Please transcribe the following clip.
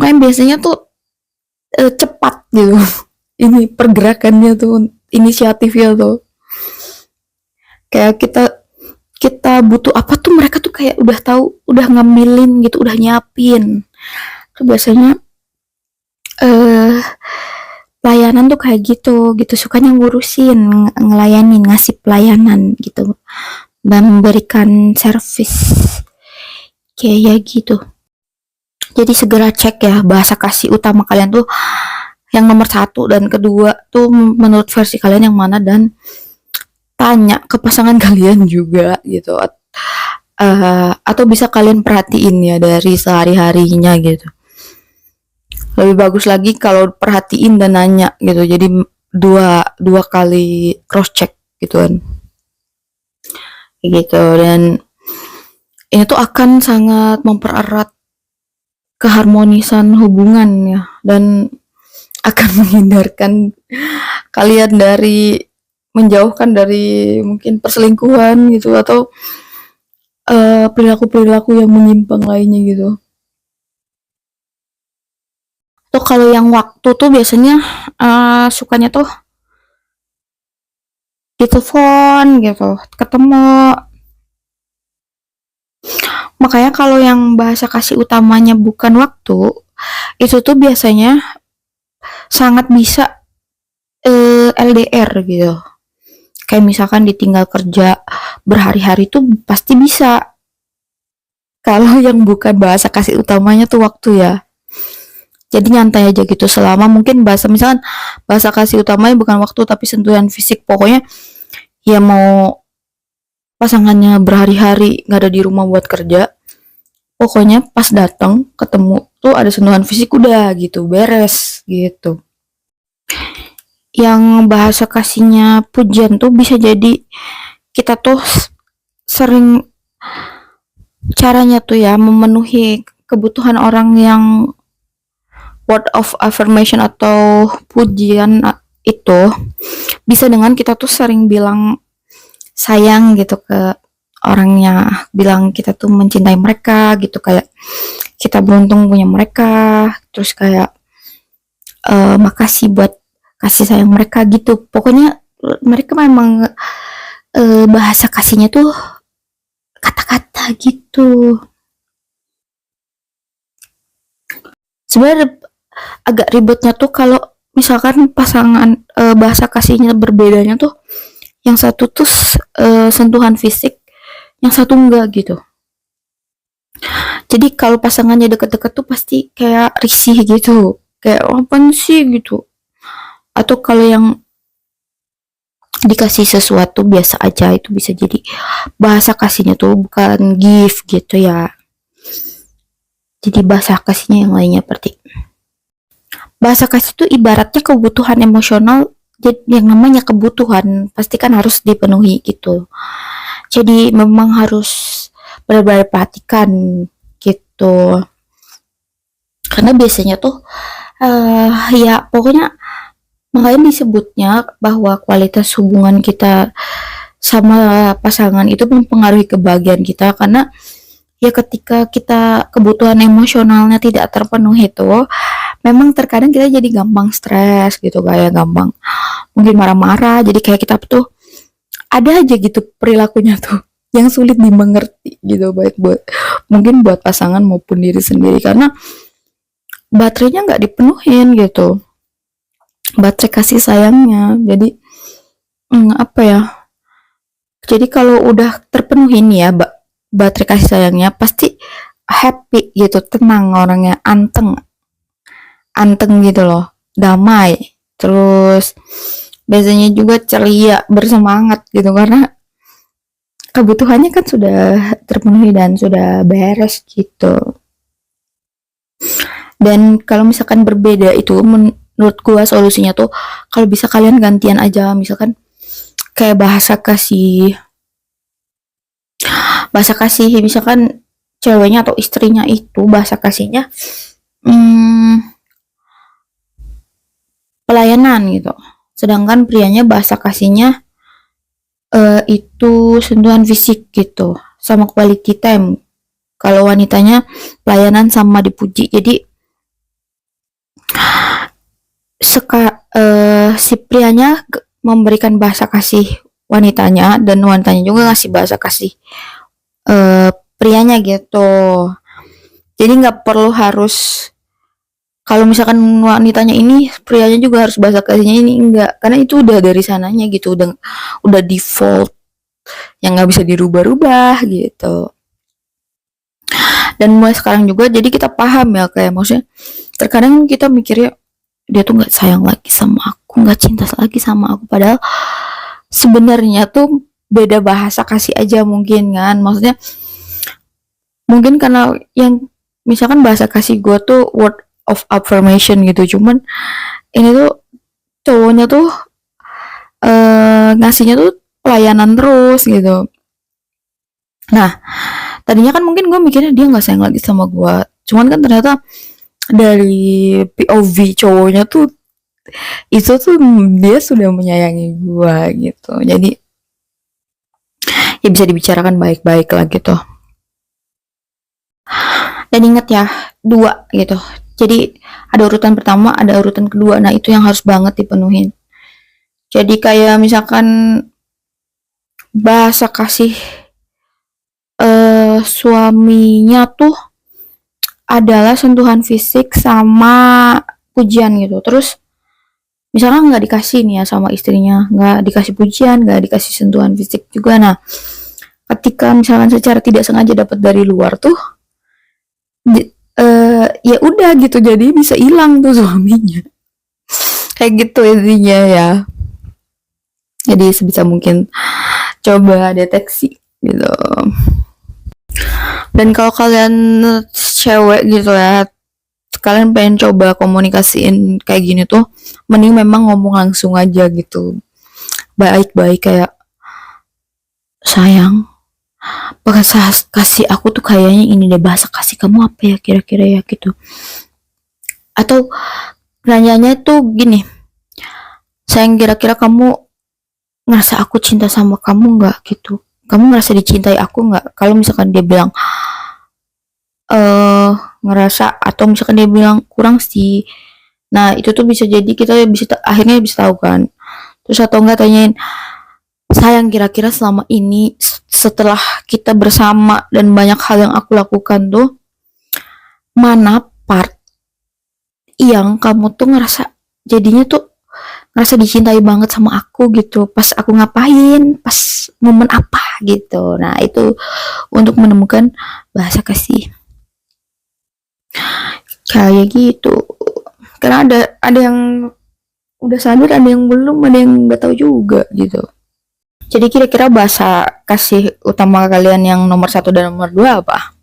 Makanya biasanya tuh cepat gitu. Ini pergerakannya tuh, inisiatifnya tuh. Kayak kita kita butuh apa tuh mereka tuh kayak udah tahu, udah ngambilin gitu, udah nyiapin. Tuh biasanya eh pelayanan tuh kayak gitu gitu, sukanya ngurusin, ngelayanin, ngasih pelayanan gitu, dan memberikan servis kayak gitu. Jadi segera cek ya bahasa kasih utama kalian tuh yang nomor satu dan kedua tuh menurut versi kalian yang mana, dan tanya ke pasangan kalian juga gitu. Atau bisa kalian perhatiin ya dari sehari-harinya gitu. Lebih bagus lagi kalau perhatiin dan nanya gitu, jadi dua dua kali cross check gitu kan, gitu. Dan ini tuh akan sangat mempererat keharmonisan hubungan ya, dan akan menghindarkan kalian dari, menjauhkan dari mungkin perselingkuhan gitu, atau perilaku-perilaku yang menyimpang lainnya gitu. Tuh kalau yang waktu tuh biasanya sukanya tuh di telepon gitu, ketemu. Makanya kalau yang bahasa kasih utamanya bukan waktu, itu tuh biasanya sangat bisa LDR gitu. Kayak misalkan ditinggal kerja berhari-hari tuh pasti bisa. Kalau yang bukan bahasa kasih utamanya tuh waktu ya. Jadi nyantai aja gitu, selama mungkin misalkan bahasa kasih utamanya bukan waktu tapi sentuhan fisik. Pokoknya ya mau pasangannya berhari-hari nggak ada di rumah buat kerja, pokoknya pas datang ketemu tuh ada sentuhan fisik, udah gitu beres gitu. Yang bahasa kasihnya pujian tuh bisa jadi kita tuh sering, caranya tuh ya memenuhi kebutuhan orang yang word of affirmation atau pujian itu bisa dengan kita tuh sering bilang sayang gitu ke orangnya, bilang kita tuh mencintai mereka gitu, kayak kita beruntung punya mereka, terus kayak makasih buat kasih sayang mereka gitu. Pokoknya mereka memang bahasa kasihnya tuh kata-kata gitu. Sebenarnya agak ribetnya tuh kalau misalkan pasangan bahasa kasihnya berbedanya tuh, yang satu tuh sentuhan fisik, yang satu enggak gitu. Jadi kalau pasangannya deket-deket tuh pasti kayak risih gitu, kayak apa sih gitu. Atau kalau yang dikasih sesuatu biasa aja, itu bisa jadi bahasa kasihnya tuh bukan gift gitu ya. Jadi bahasa kasihnya yang lainnya berarti. Bahasa kasih itu ibaratnya kebutuhan emosional, jadi yang namanya kebutuhan pasti kan harus dipenuhi gitu. Jadi memang harus benar-benar perhatikan gitu. Karena biasanya tuh ya pokoknya makanya disebutnya bahwa kualitas hubungan kita sama pasangan itu mempengaruhi kebahagiaan kita, karena ya ketika kita kebutuhan emosionalnya tidak terpenuhi tuh memang terkadang kita jadi gampang stres gitu, kayak gampang mungkin marah-marah. Jadi kayak kita tuh ada aja gitu perilakunya tuh yang sulit dimengerti gitu, baik buat mungkin buat pasangan maupun diri sendiri, karena baterainya nggak dipenuhin gitu, baterai kasih sayangnya. Jadi apa ya, jadi kalau udah terpenuhi nih ya baterai kasih sayangnya, pasti happy gitu, tenang orangnya, anteng anteng gitu loh, damai, terus biasanya juga ceria, bersemangat gitu, karena kebutuhannya kan sudah terpenuhi dan sudah beres gitu. Dan kalau misalkan berbeda itu menurut gua solusinya tuh kalau bisa kalian gantian aja, misalkan kayak bahasa kasih misalkan ceweknya atau istrinya itu bahasa kasihnya pelayanan gitu, sedangkan prianya bahasa kasihnya itu sentuhan fisik gitu sama quality time. Kalau wanitanya pelayanan sama dipuji. Jadi Si prianya memberikan bahasa kasih wanitanya dan wanitanya juga ngasih bahasa kasih prianya gitu. Jadi nggak perlu harus kalau misalkan wanitanya ini prianya juga harus bahasa kasihnya ini enggak, karena itu udah dari sananya gitu, udah default yang nggak bisa dirubah-rubah gitu. Dan mulai sekarang juga jadi kita paham ya, kayak maksudnya terkadang kita mikirnya dia tuh nggak sayang lagi sama aku, nggak cinta lagi sama aku, padahal sebenarnya tuh beda bahasa kasih aja mungkin kan, maksudnya mungkin karena yang misalkan bahasa kasih gue tuh word of affirmation gitu, cuman ini tuh cowoknya tuh ngasihnya tuh pelayanan terus gitu. Nah, tadinya kan mungkin gue mikirnya dia nggak sayang lagi sama gue, cuman kan ternyata dari POV cowoknya tuh itu tuh dia sudah menyayangi gue gitu. Jadi ya bisa dibicarakan baik-baik lah gitu. Dan inget ya, 2 gitu. Jadi ada urutan pertama, ada urutan kedua. Nah, itu yang harus banget dipenuhin. Jadi kayak misalkan bahasa kasih suaminya tuh adalah sentuhan fisik sama pujian gitu. Terus misalkan nggak dikasih nih ya sama istrinya, nggak dikasih pujian, nggak dikasih sentuhan fisik juga. Nah, ketika misalkan secara tidak sengaja dapat dari luar tuh, ya udah gitu, jadi bisa hilang tuh suaminya. Kayak gitu intinya ya. Jadi sebisa mungkin coba deteksi gitu. Dan kalau kalian cewek gitu ya, kalian pengen coba komunikasiin kayak gini tuh, mending memang ngomong langsung aja gitu, baik-baik, kayak sayang, bahasa kasih aku tuh kayaknya ini deh, bahasa kasih kamu apa ya kira-kira ya gitu. Atau nanyanya tuh gini, sayang, kira-kira kamu ngerasa aku cinta sama kamu nggak gitu, kamu ngerasa dicintai aku nggak? Kalau misalkan dia bilang ngerasa, atau misalkan dia bilang kurang sih, nah itu tuh bisa jadi kita bisa akhirnya bisa tahu kan. Terus atau enggak tanyain, sayang, kira-kira selama ini setelah kita bersama dan banyak hal yang aku lakukan tuh, mana part yang kamu tuh ngerasa jadinya tuh ngerasa dicintai banget sama aku gitu, pas aku ngapain, pas momen apa gitu. Nah itu untuk menemukan bahasa kasih kayak gitu, karena ada yang udah sadar, ada yang belum, ada yang nggak tahu juga gitu. Jadi kira-kira bahasa kasih utama kalian yang nomor 1 dan nomor 2 apa?